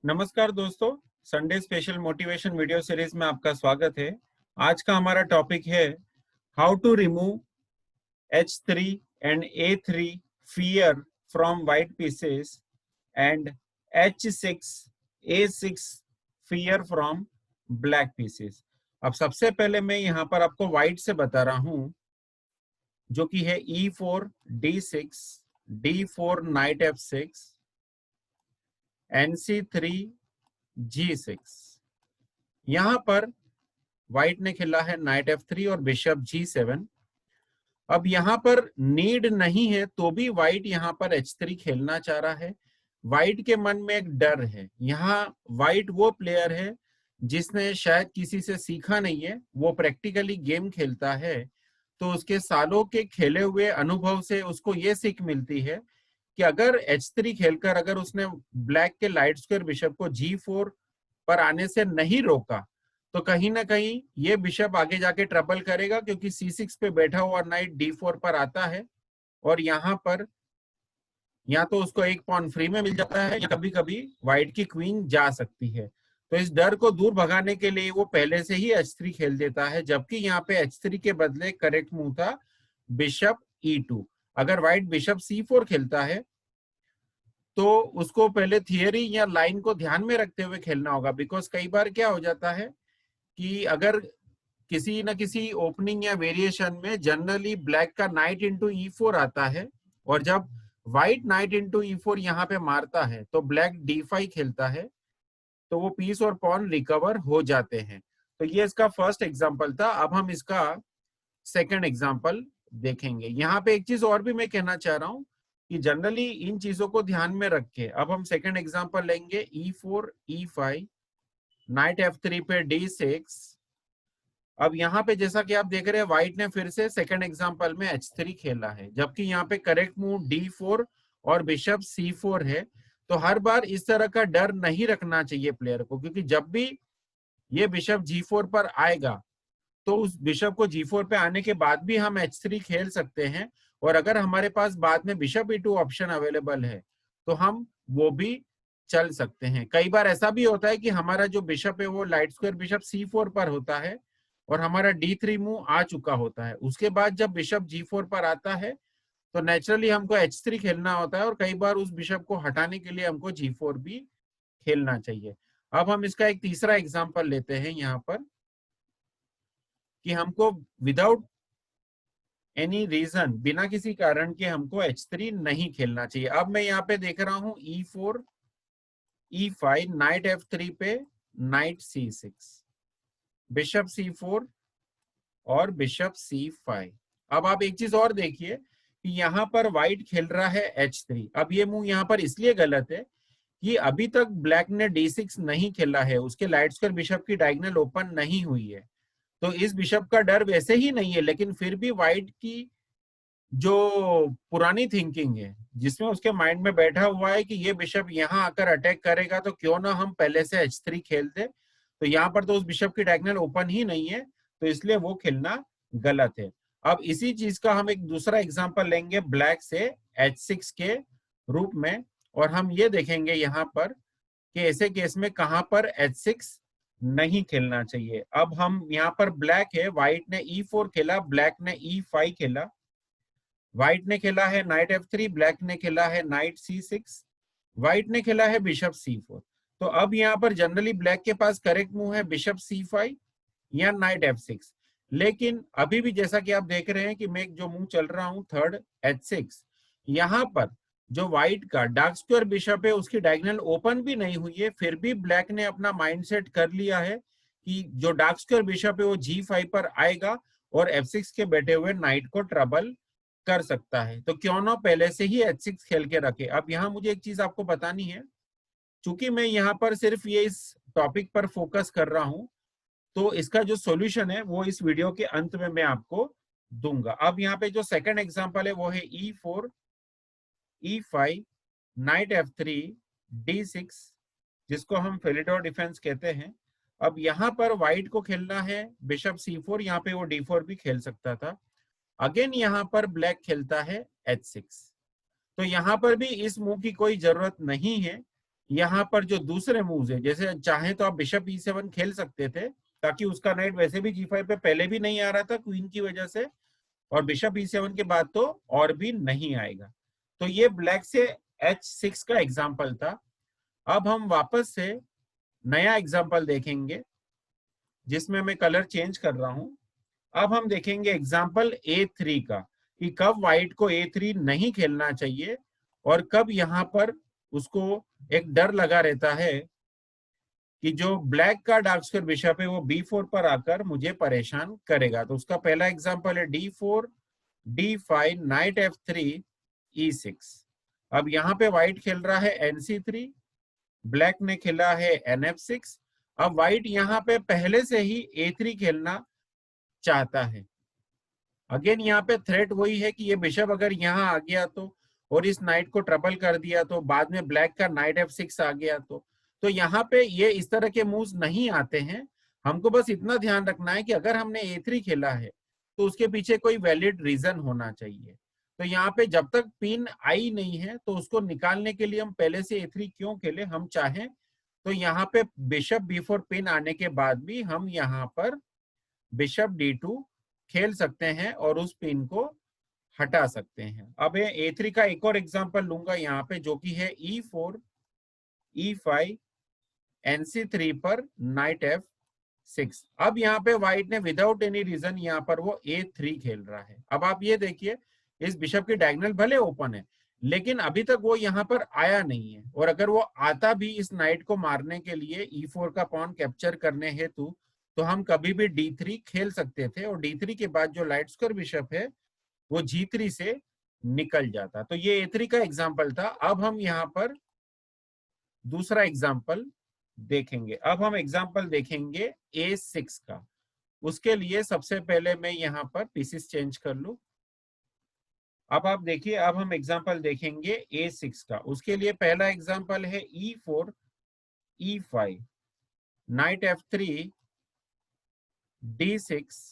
नमस्कार दोस्तों, Sunday special motivation video series में आपका स्वागत है। आज का हमारा टॉपिक है how to remove H3 and A3 fear from white pieces and H6 A6 fear from black pieces. अब सबसे पहले मैं यहाँ पर आपको व्हाइट से बता रहा हूँ, जो कि है E4 D6 D4 night F6 NC3 G6। यहां पर व्हाइट ने खेला है नाइट F3 और बिशप G7। अब यहां पर नीड नहीं है तो भी व्हाइट यहां पर H3 खेलना चाह रहा है। व्हाइट के मन में एक डर है। यहाँ व्हाइट वो प्लेयर है जिसने शायद किसी से सीखा नहीं है, वो प्रैक्टिकली गेम खेलता है, तो उसके सालों के खेले हुए अनुभव से उसको ये सीख मिलती है कि अगर H3 खेलकर अगर उसने ब्लैक के लाइट स्क्वायर बिशप को G4 पर आने से नहीं रोका तो कहीं ना कहीं ये बिशप आगे जाके ट्रबल करेगा, क्योंकि C6 पे बैठा हुआ नाइट D4 पर आता है और यहाँ पर या तो उसको एक पॉन फ्री में मिल जाता है या कभी कभी व्हाइट की क्वीन जा सकती है। तो इस डर को दूर भगाने के लिए वो पहले से ही H3 खेल देता है, जबकि यहाँ पे H3 के बदले करेक्ट मूव था बिशप E2। अगर व्हाइट बिशप C4 खेलता है तो उसको पहले थियरी या लाइन को ध्यान में रखते हुए खेलना होगा, बिकॉज कई बार क्या हो जाता है कि अगर किसी न किसी ओपनिंग या वेरिएशन में जनरली ब्लैक का नाइट इंटू E4 आता है और जब व्हाइट नाइट इंटू E4 यहाँ पे मारता है तो ब्लैक D5 खेलता है, तो वो पीस और पॉन रिकवर हो जाते हैं। तो ये इसका फर्स्ट एग्जांपल था। अब हम इसका सेकंड एग्जांपल देखेंगे। यहाँ पे एक चीज और भी मैं कहना चाह रहा हूँ कि जनरली इन चीजों को ध्यान में रख के अब हम सेकंड एग्जांपल लेंगे E4 E5 नाइट F3 पे D6। अब यहाँ पे जैसा कि आप देख रहे हैं व्हाइट ने फिर से सेकंड एग्जांपल में H3 खेला है, जबकि यहाँ पे करेक्ट मूव D4 और बिशप C4 है। तो हर बार इस तरह का डर नहीं रखना चाहिए प्लेयर को, क्योंकि जब भी ये बिशप G4 पर आएगा तो उस बिशप को G4 पे आने के बाद भी हम H3 खेल सकते हैं, और अगर हमारे पास बाद में बिशप E2 ऑप्शन अवेलेबल है तो हम वो भी चल सकते हैं। कई बार ऐसा भी होता है कि हमारा जो बिशप है वो लाइट स्क्वायर बिशप C4 पर होता है और हमारा D3 मूव आ चुका होता है। उसके बाद जब बिशप G4 पर आता है तो नेचुरली हमको H3 खेलना होता है, और कई बार उस बिशप को हटाने के लिए हमको G4 भी खेलना चाहिए। अब हम इसका एक तीसरा एग्जाम्पल लेते हैं यहाँ पर कि हमको विदाउट एनी रीजन, बिना किसी कारण के हमको H3 नहीं खेलना चाहिए। अब मैं यहाँ पे देख रहा हूँ E4 E5 नाइट F3 पे नाइट C6 बिशप C4 और बिशप C5। अब आप एक चीज और देखिए कि यहाँ पर व्हाइट खेल रहा है H3। अब ये मूव यहाँ पर इसलिए गलत है कि अभी तक ब्लैक ने D6 नहीं खेला है, उसके लाइट स्क्वायर बिशप की डायगोनल ओपन नहीं हुई है, तो इस बिशप का डर वैसे ही नहीं है। लेकिन फिर भी व्हाइट की जो पुरानी थिंकिंग है, जिसमें उसके माइंड में बैठा हुआ है कि ये बिशप यहाँ आकर अटैक करेगा तो क्यों ना हम पहले से H3 खेल दे, तो यहाँ पर तो उस बिशप की डायगोनल ओपन ही नहीं है, तो इसलिए वो खेलना गलत है। अब इसी चीज का हम एक दूसरा एग्जांपल लेंगे ब्लैक से H6 के रूप में, और हम ये देखेंगे यहाँ पर कि ऐसे केस में कहां पर H6 नहीं खेलना चाहिए। अब हम यहाँ पर ब्लैक है, व्हाइट ने E4 खेला, ब्लैक ने E5 खेला। व्हाइट ने खेला है नाइट F3, ब्लैक ने खेला है नाइट C6, व्हाइट ने खेला है बिशप C4। तो अब यहाँ पर जनरली ब्लैक के पास करेक्ट मूव है बिशप C5 या नाइट F6। लेकिन अभी भी जैसा कि आप देख रहे हैं कि मैं जो मूव चल रहा हूं थर्ड H6, यहाँ पर जो व्हाइट का डार्क स्क्वायर बिशप है उसकी डायगोनल ओपन भी नहीं हुई है, फिर भी ब्लैक ने अपना माइंडसेट कर लिया है कि जो डार्क स्क्वायर बिशप है वो G5 पर आएगा और F6 के बैठे हुए नाइट को ट्रबल कर सकता है। तो क्यों ना पहले से ही H6 खेल के रखे। अब यहाँ मुझे एक चीज आपको बतानी है, चूंकि मैं यहाँ पर सिर्फ ये इस टॉपिक पर फोकस कर रहा हूं, तो इसका जो सॉल्यूशन है वो इस वीडियो के अंत में मैं आपको दूंगा। अब यहाँ पे जो सेकंड एग्जांपल है वो है E4 E5 night F3 D6, जिसको हम फेलिडोर डिफेंस कहते हैं। अब यहाँ पर व्हाइट को खेलना है बिशप C4, यहाँ पे वो D4 भी खेल सकता था। अगेन यहाँ पर ब्लैक खेलता है H6, तो यहाँ पर भी इस मूव की कोई जरूरत नहीं है। यहाँ पर जो दूसरे मूव्स है, जैसे चाहे तो आप बिशप E7 खेल सकते थे, ताकि उसका नाइट वैसे भी G5 पे पहले भी नहीं आ रहा था क्वीन की वजह से, और बिशप E7 के बाद तो और भी नहीं आएगा। तो ये ब्लैक से H6 का एग्जाम्पल था। अब हम वापस से नया एग्जाम्पल देखेंगे जिसमें मैं कलर चेंज कर रहा हूं। अब हम देखेंगे एग्जाम्पल A3 का, कि कब व्हाइट को A3 नहीं खेलना चाहिए और कब यहाँ पर उसको एक डर लगा रहता है कि जो ब्लैक का डार्क स्क्वायर बिशप है वो B4 पर आकर मुझे परेशान करेगा। तो उसका पहला एग्जाम्पल है D4, D5, night F3, E6। अब यहाँ पे व्हाइट खेल रहा है NC3, ब्लैक ने खेला है NF6। अब व्हाइट यहाँ पे पहले से ही A3 खेलना चाहता है। अगेन यहाँ पे थ्रेट वही है कि ये बिशप अगर यहाँ आ गया तो, और इस नाइट को ट्रबल कर दिया तो, बाद में ब्लैक का नाइट F6 आ गया तो यहाँ पे ये इस तरह के मूव्स नहीं आते हैं। हमको बस इतना ध्यान रखना है कि अगर हमने A3 खेला है तो उसके पीछे कोई वैलिड रीजन होना चाहिए। तो यहाँ पे जब तक पिन आई नहीं है तो उसको निकालने के लिए हम पहले से A3 क्यों खेले, हम चाहें तो यहाँ पे बिशप B4 पिन आने के बाद भी हम यहाँ पर बिशप D2 खेल सकते हैं और उस पिन को हटा सकते हैं। अब A3 का एक और एग्जांपल लूंगा यहाँ पे, जो कि है E4, E5, NC3 पर नाइट F6। अब यहाँ पे व्हाइट ने विदाउट एनी रीजन यहाँ पर वो A3 खेल रहा है। अब आप ये देखिए, इस बिशप की डायगोनल भले ओपन है लेकिन अभी तक वो यहाँ पर आया नहीं है, और अगर वो आता भी इस नाइट को मारने के लिए E4 का पॉन कैप्चर करने हेतु, तो हम कभी भी D3 खेल सकते थे, और D3 के बाद जो लाइट स्क्वायर बिशप है वो G3 से निकल जाता। तो ये A3 का एग्जाम्पल था। अब हम यहाँ पर दूसरा एग्जाम्पल देखेंगे। अब हम एग्जाम्पल देखेंगे A6 का। उसके लिए सबसे पहले मैं यहाँ पर पीसेस चेंज कर लूं। अब आप देखिए, अब हम एग्जाम्पल देखेंगे A6 का। उसके लिए पहला एग्जाम्पल है E4, E5, night F3, D6।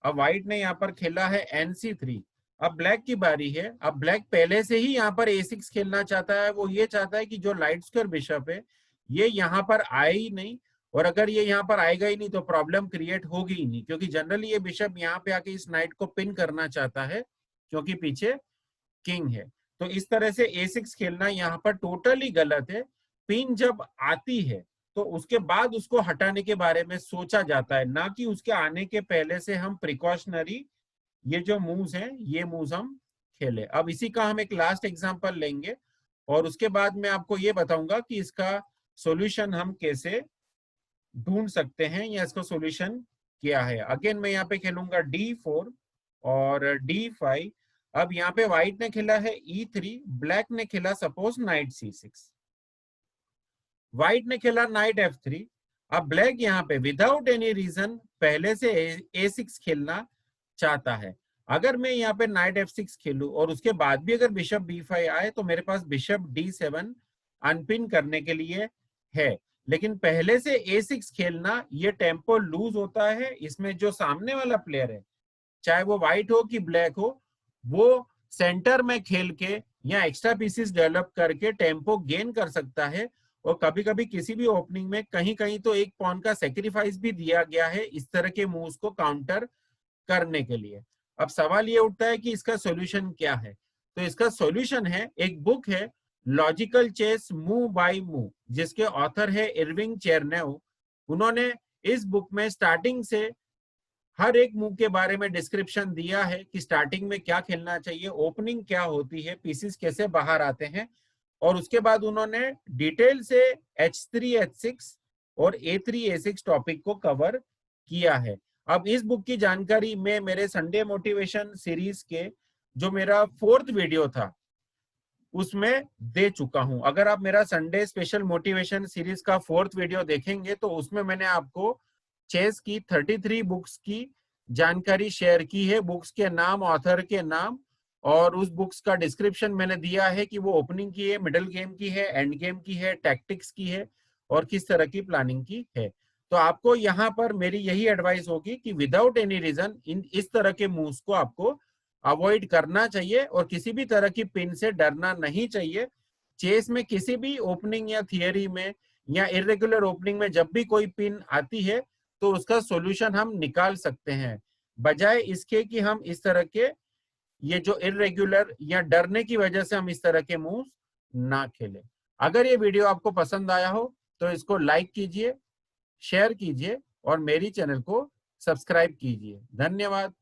अब व्हाइट ने यहाँ पर खेला है NC3। अब ब्लैक की बारी है। अब ब्लैक पहले से ही यहाँ पर A6 खेलना चाहता है। वो ये चाहता है कि जो लाइट स्क्वायर बिशप है ये यहाँ पर आए ही नहीं, और अगर ये यहाँ पर आएगा ही नहीं तो प्रॉब्लम क्रिएट होगी ही नहीं, क्योंकि जनरली ये बिशप यहाँ पे आके इस नाइट को पिन करना चाहता है क्योंकि पीछे किंग है। तो इस तरह से A6 खेलना यहाँ पर टोटली गलत है। पिन जब आती है तो उसके बाद उसको हटाने के बारे में सोचा जाता है, ना कि उसके आने के पहले से हम प्रिकॉशनरी ये जो मूव्स हैं ये मूव्स हम खेले। अब इसी का हम एक लास्ट एग्जांपल लेंगे और उसके बाद मैं आपको ये बताऊंगा कि इसका सॉल्यूशन हम कैसे ढूंढ सकते हैं या इसका सॉल्यूशन क्या है। अगेन मैं यहाँ पे खेलूंगा D4 और D5। अब यहाँ पे व्हाइट ने खेला है E3, ब्लैक ने खेला सपोज नाइट C6, व्हाइट ने खेला नाइट F3। अब ब्लैक यहाँ पे विदाउट एनी रीजन पहले से A6 खेलना चाहता है। अगर मैं यहाँ पे नाइट F6 खेलूं और उसके बाद भी अगर बिशप B5 आए तो मेरे पास बिशप D7 अनपिन करने के लिए है। लेकिन पहले से A6 खेलना ये टेम्पो लूज होता है। इसमें जो सामने वाला प्लेयर है, चाहे वो व्हाइट हो कि ब्लैक हो, वो सेंटर में खेल के या एक्स्ट्रा पीसेस डेवलप करके टेम्पो गेन कर सकता है। और कभी कभी किसी भी ओपनिंग में कहीं कहीं तो एक पॉन का सेक्रीफाइस भी दिया गया है इस तरह के मूव्स को काउंटर करने के लिए। अब सवाल ये उठता है कि इसका सॉल्यूशन क्या है। तो इसका सॉल्यूशन है, एक बुक है logical chess move by move, जिसके ऑथर है इरविंग चेरनेव। उन्होंने इस बुक में स्टार्टिंग से हर एक मूव के बारे में डिस्क्रिप्शन दिया है कि स्टार्टिंग में क्या खेलना चाहिए, ओपनिंग क्या होती है, पीसेस कैसे बाहर आते हैं, और उसके बाद उन्होंने डिटेल से H3, H6 और A3, A6 टॉपिक को कवर किया है। अब इस बुक की जानकारी में मेरे संडे मोटिवेशन सीरीज के जो मेरा 4th वीडियो था उसमें दे चुका हूं। अगर आप मेरा संडे स्पेशल मोटिवेशन सीरीज का 4th वीडियो देखेंगे तो उसमें मैंने आपको चेस की 33 बुक्स की जानकारी शेयर की है, बुक्स के नाम, ऑथर के नाम, और उस बुक्स का डिस्क्रिप्शन मैंने दिया है कि वो ओपनिंग की है, मिडिल गेम की है, एंड गेम की है, टैक्टिक्स की है और किस तरह की प्लानिंग की है। तो आपको यहाँ पर मेरी यही एडवाइस होगी कि विदाउट एनी रीजन इस तरह के मूव्स को आपको अवॉइड करना चाहिए और किसी भी तरह की पिन से डरना नहीं चाहिए, चेस में किसी भी ओपनिंग या थियरी में या इरेगुलर ओपनिंग में जब भी कोई पिन आती है तो उसका सॉल्यूशन हम निकाल सकते हैं, बजाय इसके कि हम इस तरह के ये जो इरेगुलर या डरने की वजह से हम इस तरह के मूव ना खेलें। अगर ये वीडियो आपको पसंद आया हो तो इसको लाइक कीजिए, शेयर कीजिए और मेरी चैनल को सब्सक्राइब कीजिए। धन्यवाद।